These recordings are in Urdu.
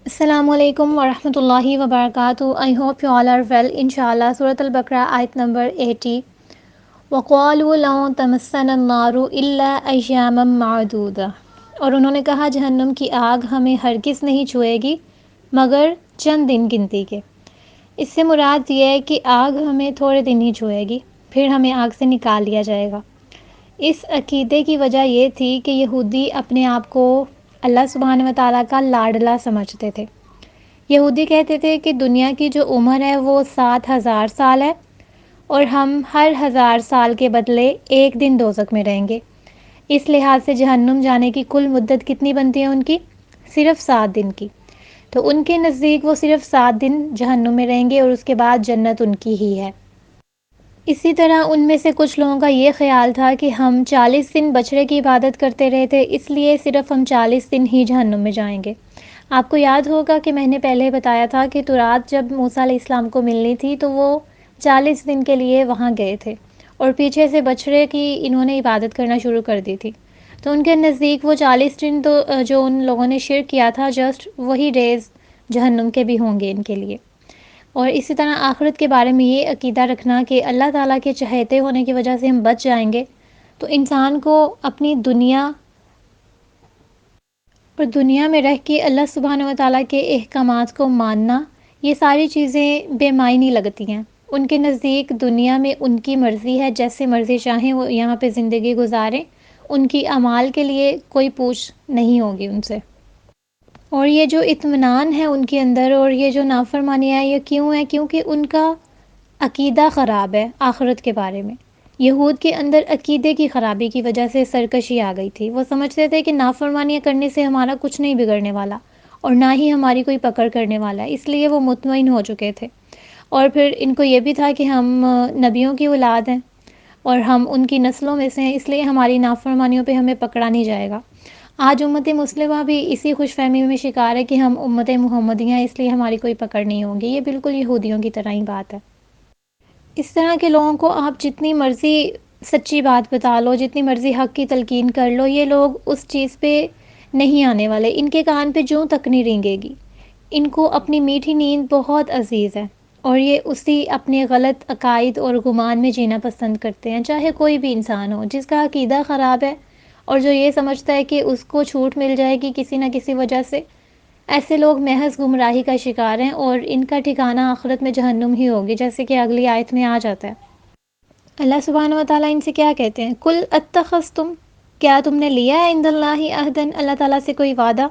السلام علیکم ورحمۃ اللہ وبرکاتہ. I hope you all are well. انشاءاللہ سورۃ البقرہ آیت نمبر 80. وَقَالُوا لَن تَمَسَّنَا النَّارُ إِلَّا أَيَّامًا مَّعْدُودَةً، اور انہوں نے کہا جہنم کی آگ ہمیں ہرگز نہیں چھوئے گی مگر چند دن گنتی کے. اس سے مراد یہ ہے کہ آگ ہمیں تھوڑے دن ہی چھوئے گی، پھر ہمیں آگ سے نکال لیا جائے گا. اس عقیدے کی وجہ یہ تھی کہ یہودی اپنے آپ کو اللہ سبحانہ و تعالیٰ کا لاڈلا سمجھتے تھے. یہودی کہتے تھے کہ دنیا کی جو عمر ہے وہ 7,000 سال ہے اور ہم ہر 1,000 سال کے بدلے ایک دن دوزخ میں رہیں گے. اس لحاظ سے جہنم جانے کی کل مدت کتنی بنتی ہے ان کی؟ صرف 7 دن کی. تو ان کے نزدیک وہ صرف 7 دن جہنم میں رہیں گے اور اس کے بعد جنت ان کی ہی ہے. اسی طرح ان میں سے کچھ لوگوں کا یہ خیال تھا کہ ہم 40 دن بچڑے کی عبادت کرتے رہے تھے، اس لیے صرف ہم 40 دن ہی جہنم میں جائیں گے. آپ کو یاد ہوگا کہ میں نے پہلے بتایا تھا کہ تورات جب موسیٰ علیہ السلام کو ملنی تھی تو وہ 40 دن کے لیے وہاں گئے تھے اور پیچھے سے بچڑے کی انہوں نے عبادت کرنا شروع کر دی تھی. تو ان کے نزدیک وہ 40 دن تو جو ان لوگوں نے شرک کیا تھا جسٹ وہی ڈیز جہنم کے بھی ہوں گے ان کے لیے. اور اسی طرح آخرت کے بارے میں یہ عقیدہ رکھنا کہ اللہ تعالیٰ کے چہیتے ہونے کی وجہ سے ہم بچ جائیں گے، تو انسان کو اپنی دنیا میں رہ کے اللہ سبحانہ و تعالیٰ کے احکامات کو ماننا، یہ ساری چیزیں بے معنی لگتی ہیں. ان کے نزدیک دنیا میں ان کی مرضی ہے، جیسے مرضی چاہیں وہ یہاں پہ زندگی گزاریں، ان کی اعمال کے لیے کوئی پوچھ نہیں ہوگی ان سے. اور یہ جو اطمینان ہے ان کے اندر اور یہ جو نافرمانی ہے یہ کیوں ہے؟ کیونکہ ان کا عقیدہ خراب ہے آخرت کے بارے میں. یہود کے اندر عقیدے کی خرابی کی وجہ سے سرکشی آ گئی تھی. وہ سمجھتے تھے کہ نافرمانیاں کرنے سے ہمارا کچھ نہیں بگڑنے والا اور نہ ہی ہماری کوئی پکڑ کرنے والا ہے، اس لیے وہ مطمئن ہو چکے تھے. اور پھر ان کو یہ بھی تھا کہ ہم نبیوں کی اولاد ہیں اور ہم ان کی نسلوں میں سے ہیں، اس لیے ہماری نافرمانیوں پہ ہمیں پکڑا نہیں جائے گا. آج امت مسلمہ بھی اسی خوش فہمی میں شکار ہے کہ ہم امت محمدیہ ہیں، اس لیے ہماری کوئی پکڑ نہیں ہوگی. یہ بالکل یہودیوں کی طرح ہی بات ہے. اس طرح کے لوگوں کو آپ جتنی مرضی سچی بات بتا لو، جتنی مرضی حق کی تلقین کر لو، یہ لوگ اس چیز پہ نہیں آنے والے. ان کے کان پہ جوں تک نہیں رینگے گی. ان کو اپنی میٹھی نیند بہت عزیز ہے اور یہ اسی اپنے غلط عقائد اور گمان میں جینا پسند کرتے ہیں. چاہے کوئی بھی انسان ہو جس کا عقیدہ خراب ہے اور جو یہ سمجھتا ہے کہ اس کو چھوٹ مل جائے گی کسی نہ کسی وجہ سے، ایسے لوگ محض گمراہی کا شکار ہیں اور ان کا ٹھکانہ آخرت میں جہنم ہی ہوگی، جیسے کہ اگلی آیت میں آ جاتا ہے. اللہ سبحانہ و تعالیٰ ان سے کیا کہتے ہیں؟ کل اتخذتم، کیا تم نے لیا ہے عند اللہ عہدن، اللہ تعالیٰ سے کوئی وعدہ؟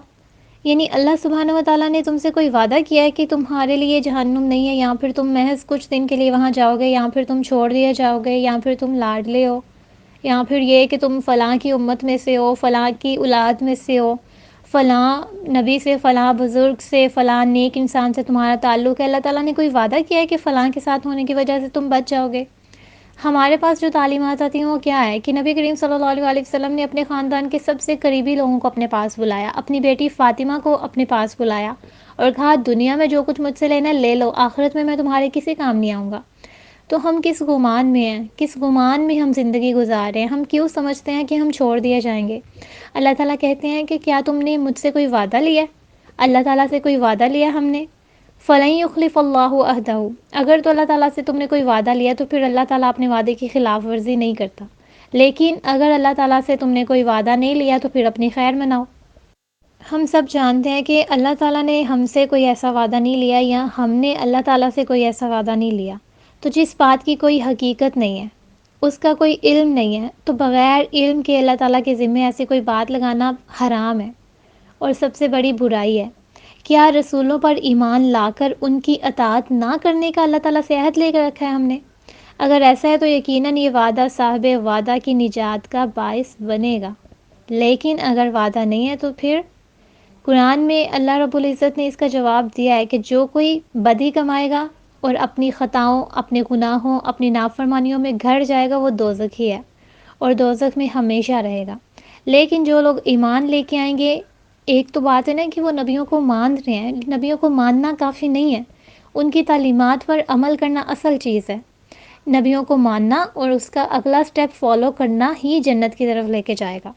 یعنی اللہ سبحانہ و تعالیٰ نے تم سے کوئی وعدہ کیا ہے کہ تمہارے لیے جہنم نہیں ہے، یا پھر تم محض کچھ دن کے لیے وہاں جاؤ گے، یا پھر تم چھوڑ دیے جاؤ گے، یا پھر تم لاڈلے ہو، یا پھر یہ کہ تم فلاں کی امت میں سے ہو، فلاں کی اولاد میں سے ہو، فلاں نبی سے، فلاں بزرگ سے، فلاں نیک انسان سے تمہارا تعلق ہے. اللہ تعالیٰ نے کوئی وعدہ کیا ہے کہ فلاں کے ساتھ ہونے کی وجہ سے تم بچ جاؤ گے؟ ہمارے پاس جو تعلیمات آتی ہیں وہ کیا ہے کہ نبی کریم صلی اللہ علیہ وسلم نے اپنے خاندان کے سب سے قریبی لوگوں کو اپنے پاس بلایا، اپنی بیٹی فاطمہ کو اپنے پاس بلایا اور کہا دنیا میں جو کچھ مجھ سے لینا ہے لے لو، آخرت میں تمہارے کسی کام نہیں آؤں گا. تو ہم کس گمان میں ہیں، کس گمان میں ہم زندگی گزار رہے ہیں؟ ہم کیوں سمجھتے ہیں کہ ہم چھوڑ دیے جائیں گے؟ اللہ تعالیٰ کہتے ہیں کہ کیا تم نے مجھ سے کوئی وعدہ لیا؟ اللہ تعالیٰ سے کوئی وعدہ لیا ہم نے؟ فَلَن يُخْلِفَ اللَّهُ عَهْدَهُ، اگر تو اللہ تعالیٰ سے تم نے کوئی وعدہ لیا تو پھر اللہ تعالیٰ اپنے وعدے کی خلاف ورزی نہیں کرتا. لیکن اگر اللہ تعالیٰ سے تم نے کوئی وعدہ نہیں لیا تو پھر اپنی خیر مناؤ. ہم سب جانتے ہیں کہ اللہ تعالیٰ نے ہم سے کوئی ایسا وعدہ نہیں لیا یا ہم نے اللہ تعالیٰ سے کوئی ایسا وعدہ نہیں لیا. تو جس بات کی کوئی حقیقت نہیں ہے، اس کا کوئی علم نہیں ہے، تو بغیر علم کے اللہ تعالیٰ کے ذمے ایسی کوئی بات لگانا حرام ہے اور سب سے بڑی برائی ہے. کیا رسولوں پر ایمان لا کر ان کی اطاعت نہ کرنے کا اللہ تعالیٰ سے عہد لے کر رکھا ہے ہم نے؟ اگر ایسا ہے تو یقیناً یہ وعدہ صاحب وعدہ کی نجات کا باعث بنے گا. لیکن اگر وعدہ نہیں ہے تو پھر قرآن میں اللہ رب العزت نے اس کا جواب دیا ہے کہ جو کوئی بدی کمائے گا اور اپنی خطاؤں، اپنے گناہوں، اپنی نافرمانیوں میں گھر جائے گا وہ دوزخی ہے اور دوزخ میں ہمیشہ رہے گا. لیکن جو لوگ ایمان لے کے آئیں گے، ایک تو بات ہے نا کہ وہ نبیوں کو مان رہے ہیں، نبیوں کو ماننا کافی نہیں ہے، ان کی تعلیمات پر عمل کرنا اصل چیز ہے. نبیوں کو ماننا اور اس کا اگلا سٹیپ فالو کرنا ہی جنت کی طرف لے کے جائے گا،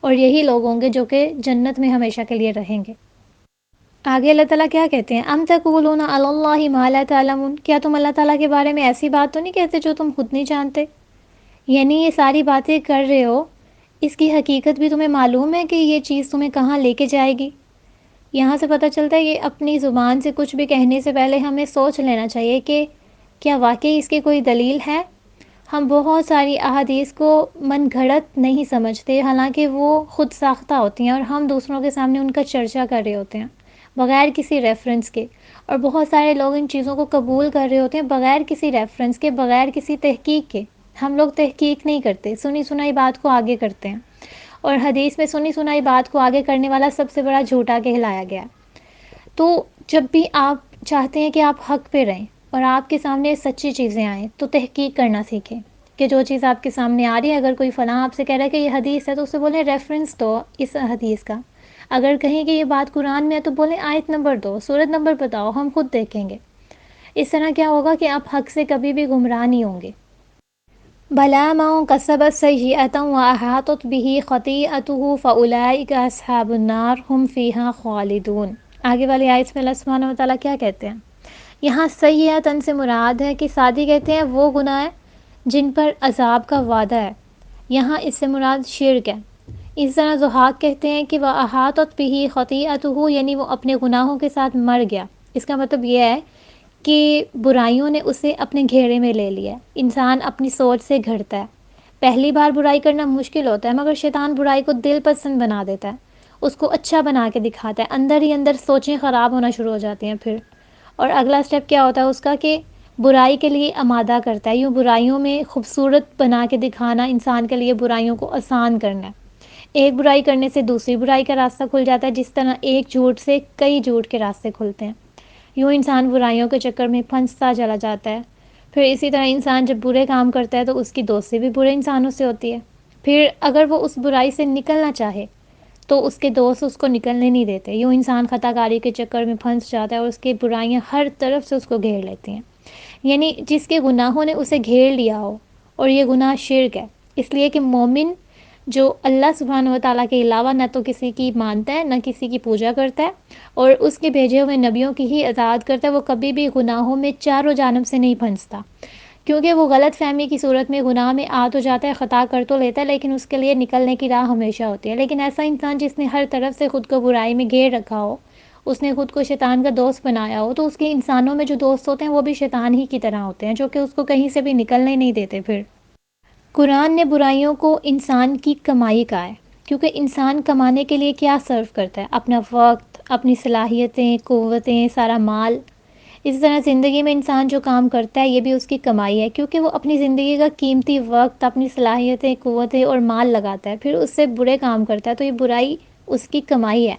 اور یہی لوگ ہوں گے جو کہ جنت میں ہمیشہ کے لیے رہیں گے. آگے اللہ تعالیٰ کیا کہتے ہیں، ام تقولون علی اللہ ما لا تعلمون، کیا تم اللہ تعالیٰ کے بارے میں ایسی بات تو نہیں کہتے جو تم خود نہیں جانتے؟ یعنی یہ ساری باتیں کر رہے ہو، اس کی حقیقت بھی تمہیں معلوم ہے کہ یہ چیز تمہیں کہاں لے کے جائے گی؟ یہاں سے پتہ چلتا ہے کہ اپنی زبان سے کچھ بھی کہنے سے پہلے ہمیں سوچ لینا چاہیے کہ کیا واقعی اس کی کوئی دلیل ہے۔ ہم بہت ساری احادیث کو من گھڑت نہیں سمجھتے، حالانکہ وہ خود ساختہ ہوتی ہیں اور ہم دوسروں کے سامنے ان کا چرچا کر رہے ہوتے ہیں بغیر کسی ریفرنس کے، اور بہت سارے لوگ ان چیزوں کو قبول کر رہے ہوتے ہیں بغیر کسی ریفرنس کے، بغیر کسی تحقیق کے۔ ہم لوگ تحقیق نہیں کرتے، سنی سنائی بات کو آگے کرتے ہیں، اور حدیث میں سنی سنائی بات کو آگے کرنے والا سب سے بڑا جھوٹا کہلایا گیا ہے۔ تو جب بھی آپ چاہتے ہیں کہ آپ حق پہ رہیں اور آپ کے سامنے سچی چیزیں آئیں تو تحقیق کرنا سیکھیں کہ جو چیز آپ کے سامنے آ رہی ہے، اگر کوئی فلاں آپ سے کہہ رہا ہے کہ یہ حدیث ہے تو اسے بولیں ریفرنس دو اس حدیث کا۔ اگر کہیں کہ یہ بات قرآن میں ہے تو بولیں آیت نمبر دو، سورت نمبر بتاؤ، ہم خود دیکھیں گے۔ اس طرح کیا ہوگا کہ آپ حق سے کبھی بھی گمراہ نہیں ہوں گے۔ بلا من کسب سیئۃ واحاطت به خطیئته فاولئک اصحاب النار هم فیہا خالدون۔ آگے والی آیت میں اللہ سبحانہ وتعالیٰ کیا کہتے ہیں؟ یہاں سیئۃ سے مراد ہے کہ سادی کہتے ہیں وہ گناہ جن پر عذاب کا وعدہ ہے، یہاں اس سے مراد شرک ہے۔ اس طرح ضحاک کہتے ہیں کہ وہ احاطت به خطیئته، یعنی وہ اپنے گناہوں کے ساتھ مر گیا۔ اس کا مطلب یہ ہے کہ برائیوں نے اسے اپنے گھیرے میں لے لیا ہے۔ انسان اپنی سوچ سے گھڑتا ہے، پہلی بار برائی کرنا مشکل ہوتا ہے، مگر شیطان برائی کو دل پسند بنا دیتا ہے، اس کو اچھا بنا کے دکھاتا ہے، اندر ہی اندر سوچیں خراب ہونا شروع ہو جاتی ہیں پھر، اور اگلا سٹیپ کیا ہوتا ہے اس کا کہ برائی کے لیے آمادہ کرتا ہے۔ یوں برائیوں میں خوبصورت بنا کے دکھانا انسان کے لیے برائیوں کو آسان کرنا ہے۔ ایک برائی کرنے سے دوسری برائی کا راستہ کھل جاتا ہے، جس طرح ایک جھوٹ سے کئی جھوٹ کے راستے کھلتے ہیں۔ یوں انسان برائیوں کے چکر میں پھنستا چلا جاتا ہے۔ پھر اسی طرح انسان جب برے کام کرتا ہے تو اس کی دوستی بھی برے انسانوں سے ہوتی ہے۔ پھر اگر وہ اس برائی سے نکلنا چاہے تو اس کے دوست اس کو نکلنے نہیں دیتے۔ یوں انسان خطا کاری کے چکر میں پھنس جاتا ہے اور اس کی برائیاں ہر طرف سے اس کو گھیر لیتی ہیں۔ یعنی جس کے گناہوں نے اسے گھیر لیا ہو، اور یہ گناہ شرک ہے، اس لیے کہ مومن جو اللہ سبحانہ وتعالیٰ کے علاوہ نہ تو کسی کی مانتا ہے، نہ کسی کی پوجا کرتا ہے، اور اس کے بھیجے ہوئے نبیوں کی ہی اطاعت کرتا ہے، وہ کبھی بھی گناہوں میں چاروں جانب سے نہیں پھنستا، کیونکہ وہ غلط فہمی کی صورت میں گناہ میں آ تو جاتا ہے، خطا کر تو لیتا ہے، لیکن اس کے لیے نکلنے کی راہ ہمیشہ ہوتی ہے۔ لیکن ایسا انسان جس نے ہر طرف سے خود کو برائی میں گھیر رکھا ہو، اس نے خود کو شیطان کا دوست بنایا ہو، تو اس کے انسانوں میں جو دوست ہوتے ہیں وہ بھی شیطان ہی کی طرح ہوتے ہیں، جو کہ اس کو کہیں سے بھی نکلنے نہیں دیتے۔ پھر قرآن نے برائیوں کو انسان کی کمائی کہا ہے، کیونکہ انسان کمانے کے لیے کیا صرف کرتا ہے؟ اپنا وقت، اپنی صلاحیتیں، قوتیں، سارا مال۔ اس طرح زندگی میں انسان جو کام کرتا ہے یہ بھی اس کی کمائی ہے، کیونکہ وہ اپنی زندگی کا قیمتی وقت، اپنی صلاحیتیں، قوتیں اور مال لگاتا ہے، پھر اس سے برے کام کرتا ہے تو یہ برائی اس کی کمائی ہے۔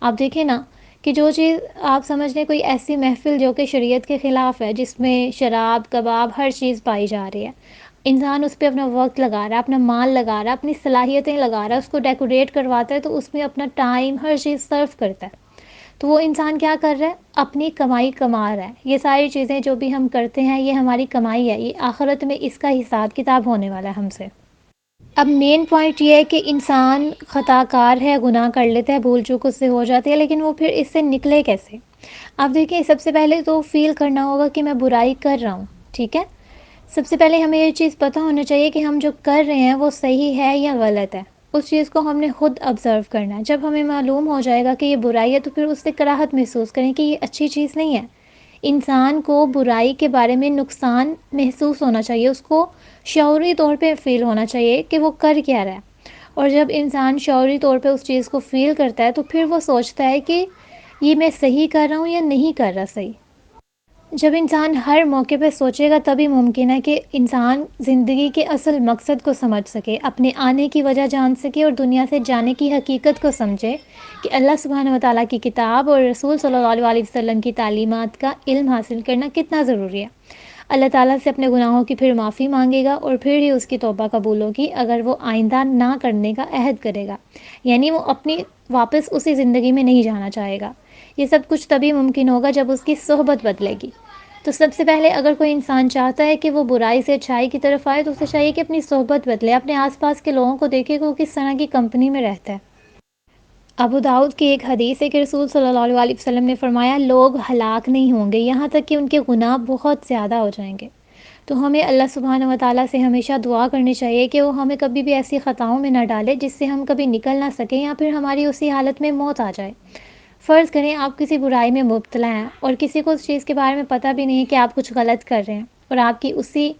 آپ دیکھیں نا کہ جو چیز آپ سمجھ لیں کوئی ایسی محفل جو کہ شریعت کے خلاف ہے، جس میں شراب، کباب، ہر چیز پائی جا رہی ہے، انسان اس پہ اپنا وقت لگا رہا ہے، اپنا مال لگا رہا ہے، اپنی صلاحیتیں لگا رہا ہے، اس کو ڈیکوریٹ کرواتا ہے تو اس میں اپنا ٹائم، ہر چیز صرف کرتا ہے، تو وہ انسان کیا کر رہا ہے؟ اپنی کمائی کما رہا ہے۔ یہ ساری چیزیں جو بھی ہم کرتے ہیں یہ ہماری کمائی ہے، یہ آخرت میں اس کا حساب کتاب ہونے والا ہے ہم سے۔ اب مین پوائنٹ یہ ہے کہ انسان خطا کار ہے، گناہ کر لیتا ہے، بھول چوک اس سے ہو جاتی ہے، لیکن وہ پھر اس سے نکلے کیسے؟ اب دیکھیں، سب سے پہلے تو فیل کرنا ہوگا کہ میں برائی کر رہا ہوں، ٹھیک ہے؟ سب سے پہلے ہمیں یہ چیز پتہ ہونا چاہیے کہ ہم جو کر رہے ہیں وہ صحیح ہے یا غلط ہے، اس چیز کو ہم نے خود آبزرو کرنا ہے۔ جب ہمیں معلوم ہو جائے گا کہ یہ برائی ہے تو پھر اس سے کراہت محسوس کریں کہ یہ اچھی چیز نہیں ہے۔ انسان کو برائی کے بارے میں نقصان محسوس ہونا چاہیے، اس کو شعوری طور پہ فیل ہونا چاہیے کہ وہ کر کیا رہا ہے، اور جب انسان شعوری طور پہ اس چیز کو فیل کرتا ہے تو پھر وہ سوچتا ہے کہ یہ میں صحیح کر رہا ہوں یا نہیں کر رہا صحیح۔ جب انسان ہر موقع پہ سوچے گا تبھی ممکن ہے کہ انسان زندگی کے اصل مقصد کو سمجھ سکے، اپنے آنے کی وجہ جان سکے، اور دنیا سے جانے کی حقیقت کو سمجھے کہ اللہ سبحانہ وتعالیٰ کی کتاب اور رسول صلی اللہ علیہ وسلم کی تعلیمات کا علم حاصل کرنا کتنا ضروری ہے۔ اللہ تعالیٰ سے اپنے گناہوں کی پھر معافی مانگے گا اور پھر ہی اس کی توبہ قبول ہوگی، اگر وہ آئندہ نہ کرنے کا عہد کرے گا، یعنی وہ اپنی واپس اسی زندگی میں نہیں جانا چاہے گا۔ یہ سب کچھ تبھی ممکن ہوگا جب اس کی صحبت بدلے گی۔ تو سب سے پہلے اگر کوئی انسان چاہتا ہے کہ وہ برائی سے اچھائی کی طرف آئے تو اسے چاہیے کہ اپنی صحبت بدلے، اپنے آس پاس کے لوگوں کو دیکھے کہ وہ کس طرح کی کمپنی میں رہتا ہے۔ ابو داؤد کی ایک حدیث ہے کہ رسول صلی اللہ علیہ وسلم نے فرمایا لوگ ہلاک نہیں ہوں گے یہاں تک کہ ان کے گناہ بہت زیادہ ہو جائیں گے۔ تو ہمیں اللہ سبحانہ و تعالیٰ سے ہمیشہ دعا کرنی چاہیے کہ وہ ہمیں کبھی بھی ایسی خطاؤں میں نہ ڈالے جس سے ہم کبھی نکل نہ سکیں یا پھر ہماری اسی حالت میں موت آ جائے۔ فرض کریں آپ کسی برائی میں مبتلا ہیں اور کسی کو اس چیز کے بارے میں پتہ بھی نہیں ہے کہ آپ کچھ غلط کر رہے ہیں اور آپ کی اسی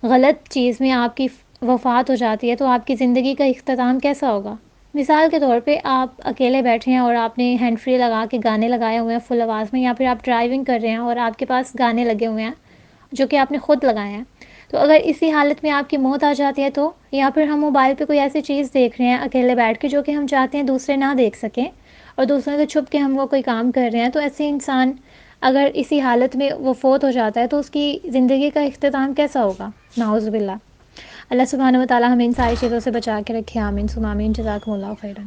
غلط چیز میں آپ کی وفات ہو جاتی ہے تو آپ کی زندگی کا اختتام کیسا ہوگا؟ مثال کے طور پہ آپ اکیلے بیٹھے ہیں اور آپ نے ہینڈ فری لگا کے گانے لگائے ہوئے ہیں فل آواز میں، یا پھر آپ ڈرائیونگ کر رہے ہیں اور آپ کے پاس گانے لگے ہوئے ہیں جو کہ آپ نے خود لگائے ہیں، تو اگر اسی حالت میں آپ کی موت آ جاتی ہے تو، یا پھر ہم موبائل پہ کوئی ایسی چیز دیکھ رہے ہیں اکیلے بیٹھ کے جو کہ ہم چاہتے ہیں دوسرے نہ دیکھ سکیں اور دوسروں سے چھپ کے ہم وہ کوئی کام کر رہے ہیں، تو ایسے انسان اگر اسی حالت میں وہ فوت ہو جاتا ہے تو اس کی زندگی کا اختتام کیسا ہوگا؟ نعوذ باللہ۔ اللہ سبحانہ و تعالیٰ ہمیں ان ساری چیزوں سے بچا کے رکھے، آمین ثم آمین، جزاکم اللہ خیرا۔